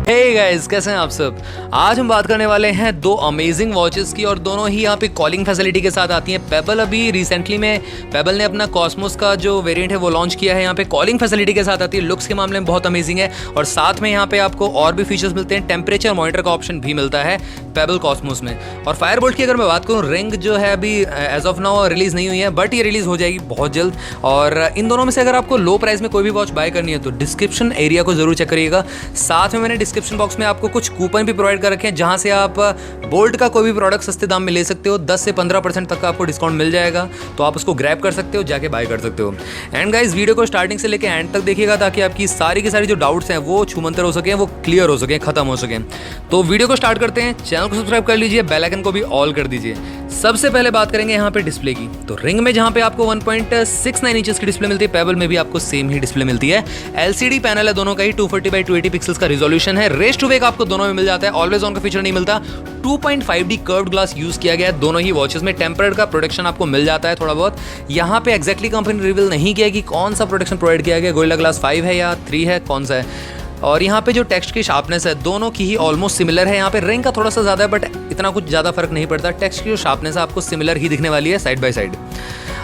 Hey guys, कैसे हैं आप सब। आज हम बात करने वाले हैं दो अमेजिंग वॉचेस की और दोनों ही यहाँ पे कॉलिंग फैसिलिटी के साथ आती हैं। पेबल अभी रिसेंटली में पेबल ने अपना कॉस्मोस का जो वेरिएंट है वो लॉन्च किया है। यहाँ पे कॉलिंग फैसिलिटी के साथ आती है, लुक्स के मामले में बहुत अमेजिंग है और साथ में यहाँ पे आपको और भी फीचर्स मिलते हैं। टेम्परेचर मॉनिटर का ऑप्शन भी मिलता है पेबल कॉस्मोस में। और फायरबोल्ट की अगर मैं बात करूँ, रिंग जो है अभी एज ऑफ नाउ रिलीज़ नहीं हुई है, बट ये रिलीज़ हो जाएगी बहुत जल्द। और इन दोनों में से अगर आपको लो प्राइस में कोई भी वॉच बाय करनी है तो डिस्क्रिप्शन एरिया को जरूर चेक करिएगा। साथ में मैंने डिस्क्रिप्शन बॉक्स में आपको कुछ कूपन भी प्रोवाइड कर रखे हैं जहां से आप बोल्ट का कोई भी प्रोडक्ट सस्ते दाम में ले सकते हो। 10 से 15% तक का आपको डिस्काउंट मिल जाएगा, तो आप उसको ग्रैब कर सकते हो, जाके बाय कर सकते हो। एंड गाइस, वीडियो को स्टार्टिंग से लेकर एंड तक देखिएगा ताकि आपकी सारी की सारी जो डाउट्स हैं वो छूमंतर हो सके, वो क्लियर हो सके, खत्म हो सके। तो वीडियो को स्टार्ट करते हैं। चैनल को सब्सक्राइब कर लीजिए, बेल आइकन को भी ऑल कर दीजिए। सबसे पहले बात करेंगे यहाँ पे डिस्प्ले की। तो रिंग में जहाँ पे आपको 1.69 इंचेस की डिस्प्ले मिलती है, पेबल में भी आपको सेम ही डिस्प्ले मिलती है। LCD पैनल है दोनों का ही, 240x280 पिक्सल्स का रिजोल्यूशन है। रेस टू वेक आपको दोनों में मिल जाता है, ऑलवेज ऑन का फीचर नहीं मिलता। 2.5D कर्व्ड ग्लास यूज किया गया है दोनों ही वॉचेस में। टेम्पर्ड का प्रोटेक्शन आपको मिल जाता है थोड़ा बहुत। यहाँ पे एक्जैक्टली कंपनी रिवील नहीं किया कि कौन सा प्रोटेक्शन प्रोवाइड किया गया, गोरिल्ला ग्लास 5 है या 3 है, कौन सा है। और यहाँ पे जो टेक्स्ट की शार्पनेस है दोनों की ही ऑलमोस्ट सिमिलर है। यहाँ पे रिंग का थोड़ा सा ज़्यादा है, बट इतना कुछ ज़्यादा फर्क नहीं पड़ता। टेक्स्ट की जो शार्पनेस है आपको सिमिलर ही दिखने वाली है साइड बाय साइड।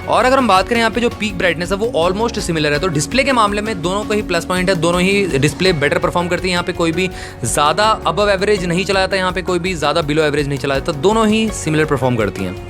और अगर हम बात करें यहाँ पे जो पीक ब्राइटनेस है वो ऑलमोस्ट सिमिलर है। तो डिस्प्ले के मामले में दोनों का ही प्लस पॉइंट है, दोनों ही डिस्प्ले बेटर परफॉर्म करती है। यहाँ पे कोई भी ज़्यादा अबव एवरेज नहीं चला जाता, यहाँ पे कोई भी ज़्यादा बिलो एवरेज नहीं चला जाता, दोनों ही सिमिलर परफॉर्म करती हैं।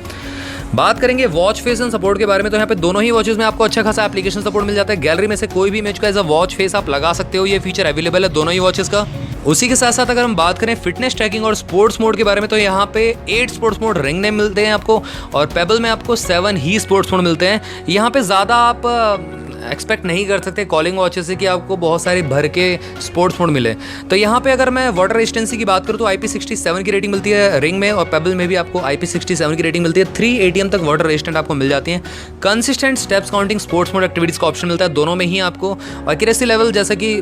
बात करेंगे वॉच फेस एंड सपोर्ट के बारे में, तो यहाँ पे दोनों ही वॉचेस में आपको अच्छा खासा एप्लीकेशन सपोर्ट मिल जाता है। गैलरी में से कोई भी इमेज का एज अ वॉच फेस आप लगा सकते हो, ये फीचर अवेलेबल है दोनों ही वॉचेस का। उसी के साथ साथ अगर हम बात करें फिटनेस ट्रैकिंग और स्पोर्ट्स मोड के बारे में, तो यहाँ पे 8 स्पोर्ट्स मोड रिंग में मिलते हैं आपको और पेबल में आपको 7 ही स्पोर्ट्स मोड मिलते हैं। यहाँ पे ज़्यादा आप एक्सपेक्ट नहीं कर सकते कॉलिंग वॉचेस से कि आपको बहुत सारे भर के स्पोर्ट्स मोड मिले। तो यहाँ पे अगर मैं वाटर रेजिस्टेंसी की बात करूँ तो IP67 की रेटिंग मिलती है रिंग में और पेबल में भी आपको IP67 की रेटिंग मिलती है। 3 ATM तक वाटर रेजिस्टेंट आपको मिल जाती हैं। Consistent steps counting sports mode activities का ऑप्शन मिलता है दोनों में ही आपको। एक्यूरेसी लेवल जैसा कि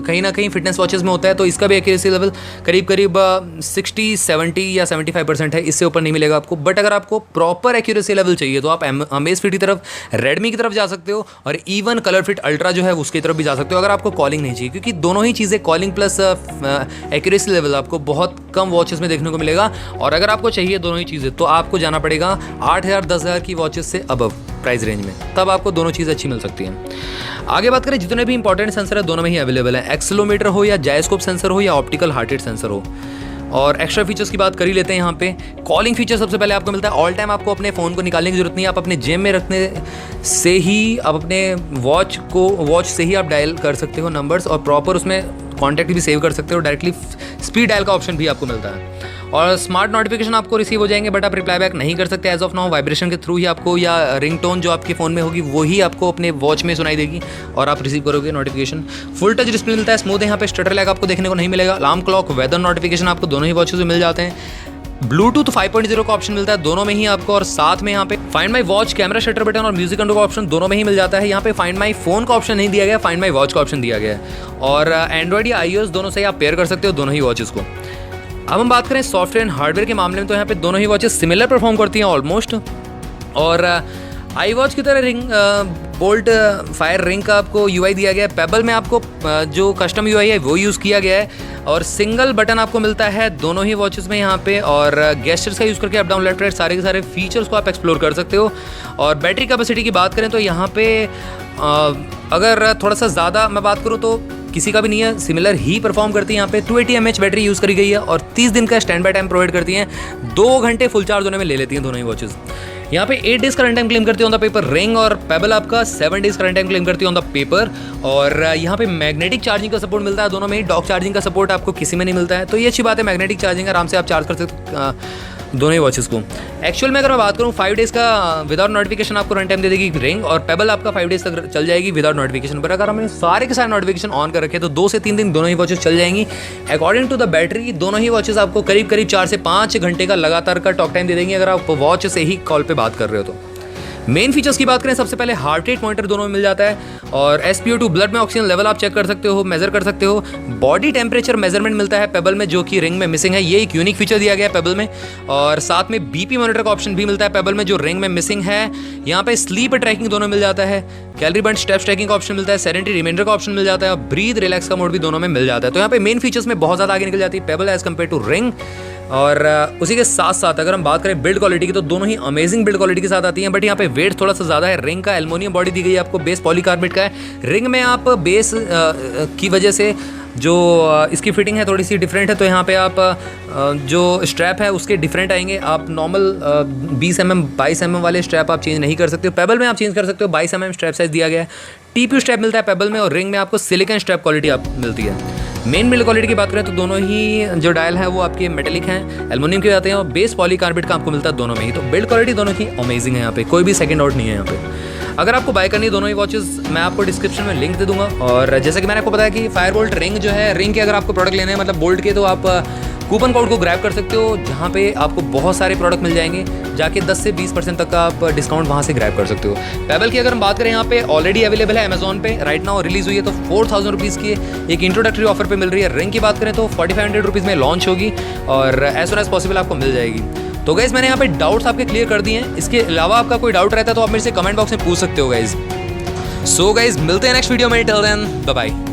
कहीं ना कहीं फिटनेस वॉचेस में होता है, तो इसका भी एक्यूरेसी लेवल करीब 60, 70 या 75% है, इससे ऊपर नहीं मिलेगा आपको। बट अगर आपको प्रॉपर एक्यूरेसी लेवल चाहिए तो आप अमेज़फिट की तरफ, रेडमी की तरफ जा सकते हो और इवन कलर फिट अल्ट्रा जो है उसकी तरफ भी जा सकते हो अगर आपको कॉलिंग नहीं चाहिए, क्योंकि दोनों ही चीज़ें कॉलिंग प्लस एक्यूरेसी लेवल आपको बहुत कम वॉचेस में देखने को मिलेगा। और अगर आपको चाहिए दोनों ही चीज़ें तो आपको जाना पड़ेगा 8,000 10,000 की वॉचेस से अबव प्राइस रेंज में, तब आपको दोनों चीज़ें अच्छी मिल सकती हैं। आगे बात करें, जितने भी इंपॉर्टेंट सेंसर है दोनों में ही अवेलेबल है। एक्सेलेरोमीटर हो या जायस्कोप सेंसर हो या ऑप्टिकल हार्ट रेट सेंसर हो। और एक्स्ट्रा फीचर्स की बात कर ही लेते हैं। यहाँ पे कॉलिंग फीचर सबसे पहले आपको मिलता है। ऑल टाइम आपको अपने फ़ोन को निकालने की जरूरत नहीं है, आप अपने जेब में रखने से ही आप अपने वॉच से ही आप डायल कर सकते हो नंबर्स और प्रॉपर उसमें कॉन्टैक्ट भी सेव कर सकते हो। डायरेक्टली स्पीड डायल का ऑप्शन भी आपको मिलता है और स्मार्ट नोटिफिकेशन आपको रिसीव हो जाएंगे, बट आप रिप्लाई बैक नहीं कर सकते एज ऑफ नाउ। वाइब्रेशन के थ्रू ही आपको या रिंगटोन जो आपके फ़ोन में होगी वही आपको अपने वॉच में सुनाई देगी और आप रिसीव करोगे नोटिफिकेशन। फुल टच डिस्प्ले मिलता है, स्मूथ है, यहाँ पे स्टटर लैग आपको देखने को नहीं मिलेगा। अलार्म क्लॉक, वेदर नोटिफिकेशन आपको दोनों ही वॉचेस में मिल जाते हैं। ब्लूटूथ 5.0 का ऑप्शन मिलता है दोनों में ही आपको और साथ में यहाँ पे find my watch, camera shutter button और म्यूजिक कंट्रोल का ऑप्शन दोनों में ही मिल जाता है। यहाँ पे फाइंड माई फोन का ऑप्शन नहीं दिया गया, फाइंड माई वॉच का ऑप्शन दिया गया है। और एंड्रॉइड या iOS दोनों से आप पेयर कर सकते हो दोनों ही वॉचेस को। अब हम बात करें सॉफ्टवेयर एंड हार्डवेयर के मामले में, तो यहाँ पे दोनों ही वॉचेस सिमिलर परफॉर्म करती हैं ऑलमोस्ट। और आई वॉच की तरह रिंग बोल्ट फायर रिंग का आपको UI दिया गया है। पेबल में आपको जो कस्टम UI है वो यूज़ किया गया है और सिंगल बटन आपको मिलता है दोनों ही वॉचेस में यहाँ पे। और गेस्टर्स का यूज़ करके अप डाउन लेफ्ट राइट सारे के सारे फीचर्स को आप एक्सप्लोर कर सकते हो। और बैटरी कैपेसिटी की बात करें तो यहाँ पे अगर थोड़ा सा ज़्यादा मैं बात करूँ तो किसी का भी नहीं है, सिमिलर ही परफॉर्म करती है। यहाँ पे 280 mAh बैटरी यूज़ करी गई है और 30 दिन का स्टैंड बाय टाइम प्रोवाइड करती हैं। 2 घंटे फुल चार्ज होने में ले लेती हैं दोनों ही वॉचेस। यहाँ पे 8 डेज़ का रन टाइम क्लेम करती है ऑन द पेपर रिंग और पेबल आपका 7 डेज़ का रन टाइम क्लेम करती है ऑन द पेपर। और यहाँ पे मैग्नेटिक चार्जिंग का सपोर्ट मिलता है दोनों में ही। डॉक चार्जिंग का सपोर्ट आपको किसी में नहीं मिलता है, तो ये अच्छी बात है। मैग्नेटिक चार्जिंग आराम से आप चार्ज कर सकते दोनों ही वॉचेस को। एक्चुअल में अगर मैं बात करूँ 5 डेज़ का विदाउट नोटिफिकेशन आपको रन टाइम दे देगी रिंग और पेबल आपका 5 डेज़ तक चल जाएगी विदाउट नोटिफिकेशन। पर अगर हमने सारे के सारे नोटिफिकेशन ऑन कर रखे तो 2 से 3 दिन दोनों ही वॉचेस चल जाएंगी। अकॉर्डिंग टू द बैटरी दोनों ही वॉचेस आपको करीब 4 से 5 घंटे का लगातार का टॉक टाइम दे देंगी अगर आप वॉच से ही कॉल पर बात कर रहे हो तो। मेन फीचर्स की बात करें, सबसे पहले हार्ट रेट मॉनिटर दोनों में मिल जाता है और SpO2 ब्लड में ऑक्सीजन लेवल आप चेक कर सकते हो, मेजर कर सकते हो। बॉडी टेम्परेचर मेजरमेंट मिलता है पेबल में, जो कि रिंग में मिसिंग है। ये एक यूनिक फीचर दिया गया है पेबल में। और साथ में BP मॉनिटर का ऑप्शन भी मिलता है पेबल में, जो रिंग में मिसिंग है। यहाँ पे स्लीप ट्रैकिंग दोनों मिल जाता है, कैलोरी बर्न स्टेप्स ट्रैकिंग का ऑप्शन मिलता है, सेडेंटरी रिमाइंडर का ऑप्शन मिल जाता है और ब्रीथ रिलैक्स का मोड भी दोनों में मिल जाता है। तो यहाँ पे मेन फीचर्स में बहुत ज़्यादा आगे निकल जाती है pebble as compare to ring. और उसी के साथ साथ अगर हम बात करें बिल्ड क्वालिटी की, तो दोनों ही अमेजिंग बिल्ड क्वालिटी के साथ आती हैं। बट यहाँ पे वेट थोड़ा सा ज़्यादा है। रिंग का एल्युमिनियम बॉडी दी गई है आपको, बेस पॉलीकार्बोनेट का है। रिंग में आप बेस की वजह से जो इसकी फिटिंग है थोड़ी सी डिफरेंट है, तो यहाँ पे आप जो स्ट्रैप है उसके डिफरेंट आएंगे। आप नॉर्मल 20 mm 22 mm वाले स्ट्रैप आप चेंज नहीं कर सकते हो। पेबल में आप चेंज कर सकते हो, 22 mm स्ट्रैप साइज दिया गया है। TPU स्ट्रैप मिलता है पेबल में और रिंग में आपको सिलिकॉन स्ट्रैप क्वालिटी आप मिलती है। मेन बिल्ड क्वालिटी की बात करें तो दोनों ही जो डायल है वो आपके मेटेलिक हैं, एल्युमिनियम के आते हैं और बेस पॉलीकार्बोनेट का आपको मिलता है दोनों में ही। तो बिल्ड क्वालिटी दोनों की अमेजिंग है, यहाँ पे कोई भी सेकंड आउट नहीं है यहाँ पे। अगर आपको बाय करनी है दोनों ही वॉचेस, मैं आपको डिस्क्रिप्शन में लिंक दे दूंगा। और जैसे कि मैंने आपको बताया कि फायरबोल्ट रिंग जो है, रिंग के अगर आपको प्रोडक्ट लेने हैं मतलब बोल्ट के, तो आप कूपन कोड को ग्रैब कर सकते हो, जहाँ पे आपको बहुत सारे प्रोडक्ट मिल जाएंगे। जाके 10 से 20% तक का आप डिस्काउंट वहाँ से ग्रैब कर सकते हो। पेबल की अगर हम बात करें, यहाँ पे ऑलरेडी अवेलेबल है अमेजॉन पे, राइट नाउ रिलीज हुई है, तो 4000 रुपीज़ की एक इंट्रोडक्टरी ऑफर पे मिल रही है। रिंग की बात करें तो 4500 रुपीज़ में लॉन्च होगी और एज सुन एज पॉसिबल आपको मिल जाएगी। तो गाइज मैंने यहाँ पे डाउट्स आपके क्लियर कर दिए हैं। इसके अलावा आपका कोई डाउट रहता है तो आप मेरे से कमेंट बॉक्स में पूछ सकते हो गाइज। सो गाइज मिलते हैं नेक्स्ट वीडियो में, टिल देन बाय बाय।